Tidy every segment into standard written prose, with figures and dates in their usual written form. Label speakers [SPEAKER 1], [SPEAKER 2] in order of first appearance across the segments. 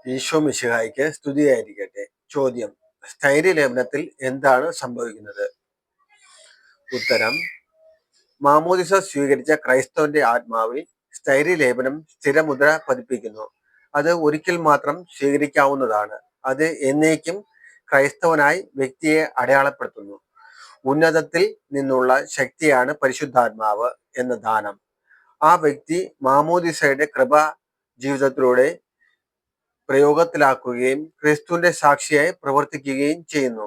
[SPEAKER 1] ഈശോ മിശിഹായ്ക്ക് സ്തുതിയായിരിക്കട്ടെ. ചോദ്യം: സ്ഥൈര്യലേപനത്തിൽ എന്താണ് സംഭവിക്കുന്നത്? ഉത്തരം: മാമോദിസ സ്വീകരിച്ച ക്രൈസ്തവന്റെ ആത്മാവിൽ സ്ഥൈര്യലേപനം സ്ഥിരമുദ്ര പതിപ്പിക്കുന്നു. അത് ഒരിക്കൽ മാത്രം സ്വീകരിക്കാവുന്നതാണ്. അത് എന്നേക്കും ക്രൈസ്തവനായി വ്യക്തിയെ അടയാളപ്പെടുത്തുന്നു. ഉന്നതത്തിൽ നിന്നുള്ള ശക്തിയാണ് പരിശുദ്ധാത്മാവ് എന്ന ദാനം. ആ വ്യക്തി മാമോദിസയുടെ കൃപ ജീവിതത്തിലൂടെ പ്രയോഗത്തിലാക്കുകയും ക്രിസ്തുവിന്റെ സാക്ഷിയായി പ്രവർത്തിക്കുകയും ചെയ്യുന്നു.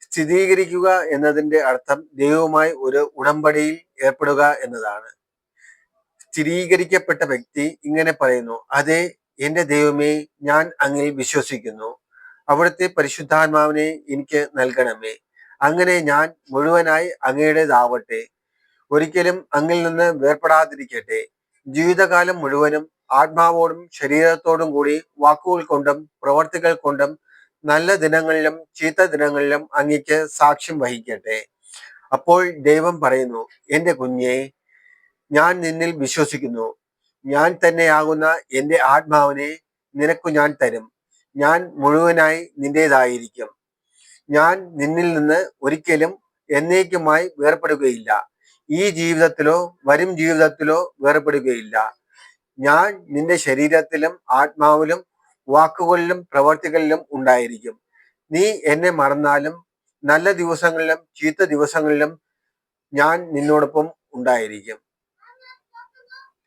[SPEAKER 1] സ്ഥിരീകരിക്കുക എന്നതിന്റെ അർത്ഥം ദൈവവുമായി ഒരു ഉടമ്പടിയിൽ ഏർപ്പെടുക എന്നതാണ്. സ്ഥിരീകരിക്കപ്പെട്ട വ്യക്തി ഇങ്ങനെ പറയുന്നു: അതെ, എന്റെ ദൈവമേ, ഞാൻ അങ്ങിൽ വിശ്വസിക്കുന്നു. അവിടുത്തെ പരിശുദ്ധാത്മാവിനെ എനിക്ക് നൽകണമേ. അങ്ങനെ ഞാൻ മുഴുവനായി അങ്ങയുടേതാവട്ടെ. ഒരിക്കലും അങ്ങിൽ നിന്ന് വേർപെടാതിരിക്കട്ടെ. ജീവിതകാലം മുഴുവനും ആത്മാവോടും ശരീരത്തോടും കൂടി വാക്കുകൾ കൊണ്ടും പ്രവർത്തികൾ കൊണ്ടും നല്ല ദിനങ്ങളിലും ചീത്ത ദിനങ്ങളിലും അങ്ങയ്ക്ക് സാക്ഷ്യം വഹിക്കട്ടെ. അപ്പോൾ ദൈവം പറയുന്നു: എന്റെ കുഞ്ഞേ, ഞാൻ നിന്നിൽ വിശ്വസിക്കുന്നു. ഞാൻ തന്നെയാകുന്ന എന്റെ ആത്മാവിനെ നിനക്കു ഞാൻ തരും. ഞാൻ മുഴുവനായി നിന്റേതായിരിക്കും. ഞാൻ നിന്നിൽ നിന്ന് ഒരിക്കലും എന്നേക്കുമായി വേർപെടുകയില്ല. ഈ ജീവിതത്തിലോ വരും ജീവിതത്തിലോ വേർപെടുകയില്ല. ഞാൻ നിന്റെ ശരീരത്തിലും ആത്മാവിലും വാക്കുകളിലും പ്രവർത്തികളിലും ഉണ്ടായിരിക്കും. നീ എന്നെ മറന്നാലും നല്ല ദിവസങ്ങളിലും ചീത്ത ദിവസങ്ങളിലും ഞാൻ നിന്നോടൊപ്പം ഉണ്ടായിരിക്കും.